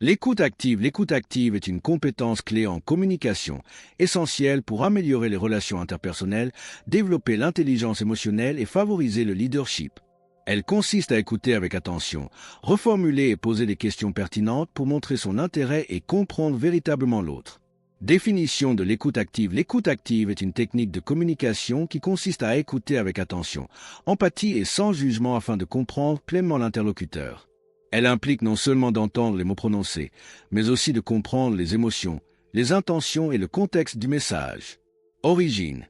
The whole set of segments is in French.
L'écoute active est une compétence clé en communication, essentielle pour améliorer les relations interpersonnelles, développer l'intelligence émotionnelle et favoriser le leadership. Elle consiste à écouter avec attention, reformuler et poser des questions pertinentes pour montrer son intérêt et comprendre véritablement l'autre. Définition de l'écoute active. L'écoute active est une technique de communication qui consiste à écouter avec attention, empathie et sans jugement afin de comprendre pleinement l'interlocuteur. Elle implique non seulement d'entendre les mots prononcés, mais aussi de comprendre les émotions, les intentions et le contexte du message. Origine.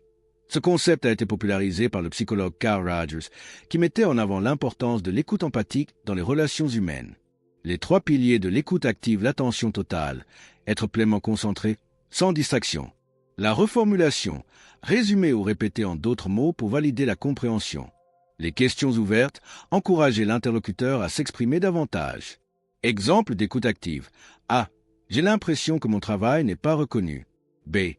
Ce concept a été popularisé par le psychologue Carl Rogers, qui mettait en avant l'importance de l'écoute empathique dans les relations humaines. Les 3 piliers de l'écoute active: l'attention totale, être pleinement concentré, sans distraction. La reformulation, résumer ou répéter en d'autres mots pour valider la compréhension. Les questions ouvertes, encourager l'interlocuteur à s'exprimer davantage. Exemple d'écoute active. A. J'ai l'impression que mon travail n'est pas reconnu. B.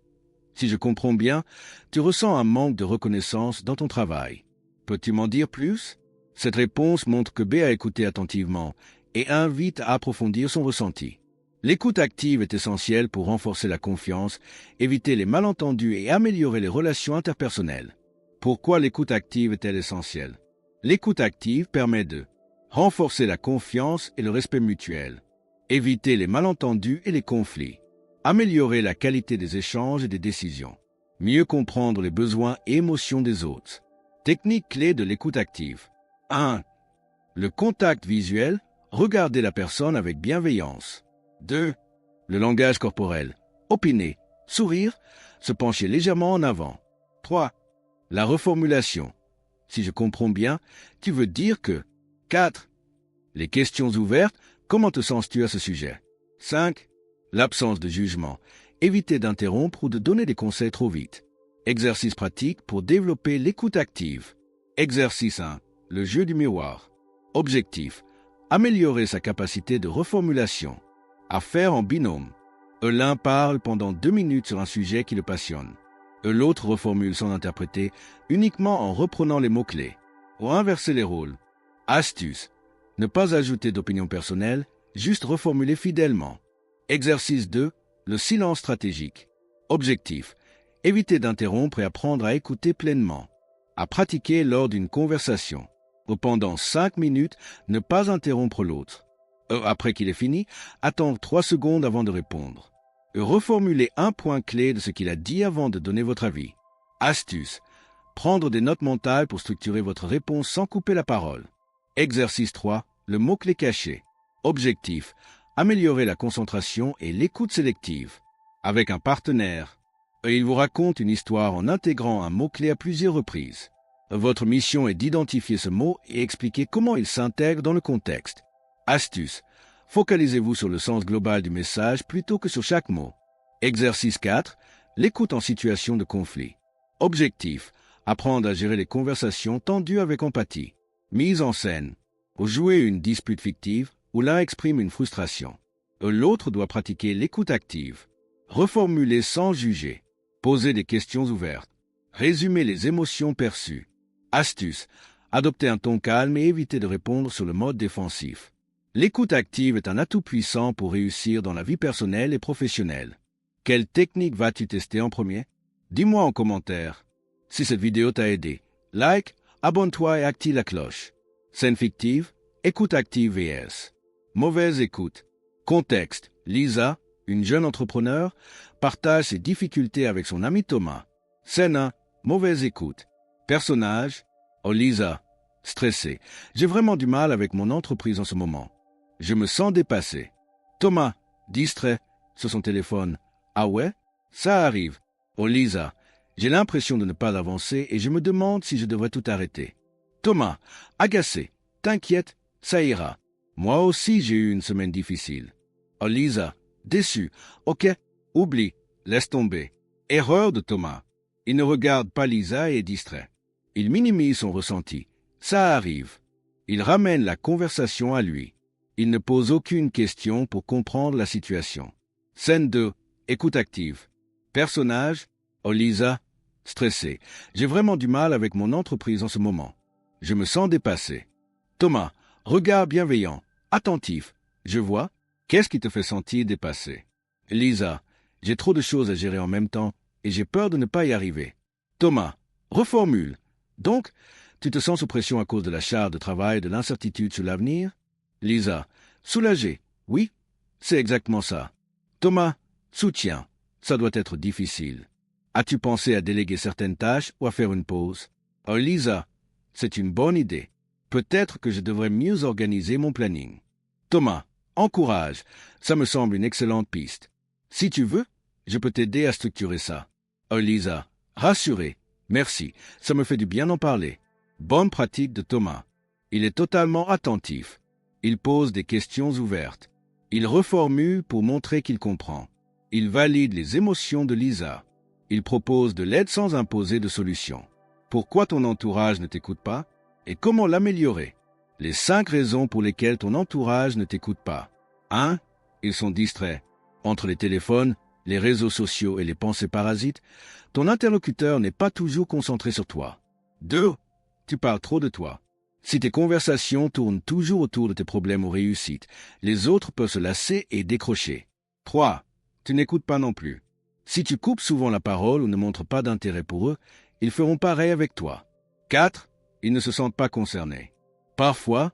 Si je comprends bien, tu ressens un manque de reconnaissance dans ton travail. Peux-tu m'en dire plus? Cette réponse montre que B a écouté attentivement et invite à approfondir son ressenti. L'écoute active est essentielle pour renforcer la confiance, éviter les malentendus et améliorer les relations interpersonnelles. Pourquoi l'écoute active est-elle essentielle? L'écoute active permet de renforcer la confiance et le respect mutuel, éviter les malentendus et les conflits, améliorer la qualité des échanges et des décisions, mieux comprendre les besoins et émotions des autres. Technique clé de l'écoute active. 1. Le contact visuel, regarder la personne avec bienveillance. 2. Le langage corporel, opiner, sourire, se pencher légèrement en avant. 3. La reformulation. Si je comprends bien, tu veux dire que. 4. Les questions ouvertes, comment te sens-tu à ce sujet? 5. L'absence de jugement, éviter d'interrompre ou de donner des conseils trop vite. Exercice pratique pour développer l'écoute active. Exercice 1. Le jeu du miroir. Objectif. Améliorer sa capacité de reformulation. À faire en binôme. L'un parle pendant 2 minutes sur un sujet qui le passionne. L'autre reformule sans interpréter, uniquement en reprenant les mots-clés. Ou inverser les rôles. Astuce. Ne pas ajouter d'opinion personnelle, juste reformuler fidèlement. Exercice 2. Le silence stratégique. Objectif. Éviter d'interrompre et apprendre à écouter pleinement. À pratiquer lors d'une conversation. Ou pendant 5 minutes, ne pas interrompre l'autre. Après qu'il ait fini, attendre 3 secondes avant de répondre. Reformulez un point clé de ce qu'il a dit avant de donner votre avis. Astuce. Prendre des notes mentales pour structurer votre réponse sans couper la parole. Exercice 3. Le mot-clé caché. Objectif. Améliorer la concentration et l'écoute sélective. Avec un partenaire. Il vous raconte une histoire en intégrant un mot-clé à plusieurs reprises. Votre mission est d'identifier ce mot et expliquer comment il s'intègre dans le contexte. Astuce. Focalisez-vous sur le sens global du message plutôt que sur chaque mot. Exercice 4. L'écoute en situation de conflit. Objectif. Apprendre à gérer les conversations tendues avec empathie. Mise en scène. Ou jouer une dispute fictive où l'un exprime une frustration. L'autre doit pratiquer l'écoute active. Reformuler sans juger. Poser des questions ouvertes. Résumer les émotions perçues. Astuce. Adopter un ton calme et éviter de répondre sur le mode défensif. L'écoute active est un atout puissant pour réussir dans la vie personnelle et professionnelle. Quelle technique vas-tu tester en premier? Dis-moi en commentaire. Si cette vidéo t'a aidé, like, abonne-toi et active la cloche. Scène fictive, écoute active vs. Mauvaise écoute. Contexte. Lisa, une jeune entrepreneur, partage ses difficultés avec son ami Thomas. Scène 1. Mauvaise écoute. Personnage. Oh Lisa, stressée. J'ai vraiment du mal avec mon entreprise en ce moment. Je me sens dépassé. Thomas, distrait, sur son téléphone. Ah ouais? Ça arrive. Oh Lisa, j'ai l'impression de ne pas avancer et je me demande si je devrais tout arrêter. Thomas, agacé. T'inquiète, ça ira. Moi aussi j'ai eu une semaine difficile. Oh Lisa, déçu. Ok, oublie, laisse tomber. Erreur de Thomas. Il ne regarde pas Lisa et est distrait. Il minimise son ressenti. Ça arrive. Il ramène la conversation à lui. Il ne pose aucune question pour comprendre la situation. Scène 2. Écoute active. Personnage. Oh Lisa, stressé. J'ai vraiment du mal avec mon entreprise en ce moment. Je me sens dépassé. Thomas, regard bienveillant, attentif. Je vois. Qu'est-ce qui te fait sentir dépassé? Lisa, j'ai trop de choses à gérer en même temps et j'ai peur de ne pas y arriver. Thomas, reformule. Donc, tu te sens sous pression à cause de la charge de travail et de l'incertitude sur l'avenir? Lisa, soulagé. Oui, c'est exactement ça. Thomas, soutien. Ça doit être difficile. As-tu pensé à déléguer certaines tâches ou à faire une pause? Oh, Lisa, c'est une bonne idée. Peut-être que je devrais mieux organiser mon planning. Thomas, encourage. Ça me semble une excellente piste. Si tu veux, je peux t'aider à structurer ça. Oh, Lisa, rassuré. Merci, ça me fait du bien d'en parler. Bonne pratique de Thomas. Il est totalement attentif. Il pose des questions ouvertes. Il reformule pour montrer qu'il comprend. Il valide les émotions de Lisa. Il propose de l'aide sans imposer de solution. Pourquoi ton entourage ne t'écoute pas et comment l'améliorer? Les 5 raisons pour lesquelles ton entourage ne t'écoute pas. 1. Ils sont distraits. Entre les téléphones, les réseaux sociaux et les pensées parasites, ton interlocuteur n'est pas toujours concentré sur toi. 2. Tu parles trop de toi. Si tes conversations tournent toujours autour de tes problèmes ou réussites, les autres peuvent se lasser et décrocher. 3. Tu n'écoutes pas non plus. Si tu coupes souvent la parole ou ne montres pas d'intérêt pour eux, ils feront pareil avec toi. 4. Ils ne se sentent pas concernés. Parfois,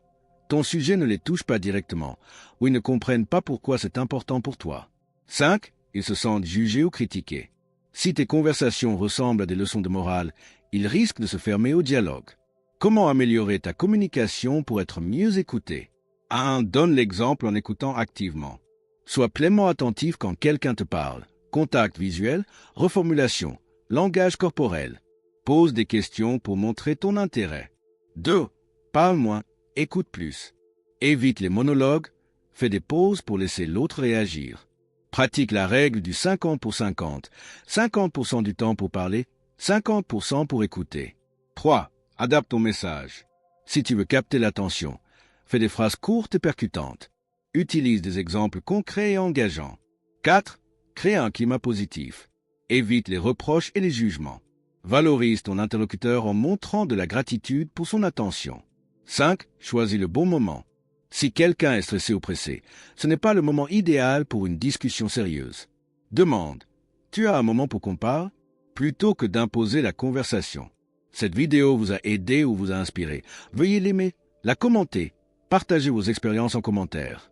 ton sujet ne les touche pas directement, ou ils ne comprennent pas pourquoi c'est important pour toi. 5. Ils se sentent jugés ou critiqués. Si tes conversations ressemblent à des leçons de morale, ils risquent de se fermer au dialogue. Comment améliorer ta communication pour être mieux écouté? 1. Donne l'exemple en écoutant activement. Sois pleinement attentif quand quelqu'un te parle. Contact visuel, reformulation, langage corporel. Pose des questions pour montrer ton intérêt. 2. Parle moins, écoute plus. Évite les monologues, fais des pauses pour laisser l'autre réagir. Pratique la règle du 50 pour 50. 50% du temps pour parler, 50% pour écouter. 3. Adapte ton message. Si tu veux capter l'attention, fais des phrases courtes et percutantes. Utilise des exemples concrets et engageants. 4. Crée un climat positif. Évite les reproches et les jugements. Valorise ton interlocuteur en montrant de la gratitude pour son attention. 5. Choisis le bon moment. Si quelqu'un est stressé ou pressé, ce n'est pas le moment idéal pour une discussion sérieuse. Demande. Tu as un moment pour qu'on parle? Plutôt que d'imposer la conversation. Cette vidéo vous a aidé ou vous a inspiré. Veuillez l'aimer, la commenter, partager vos expériences en commentaire.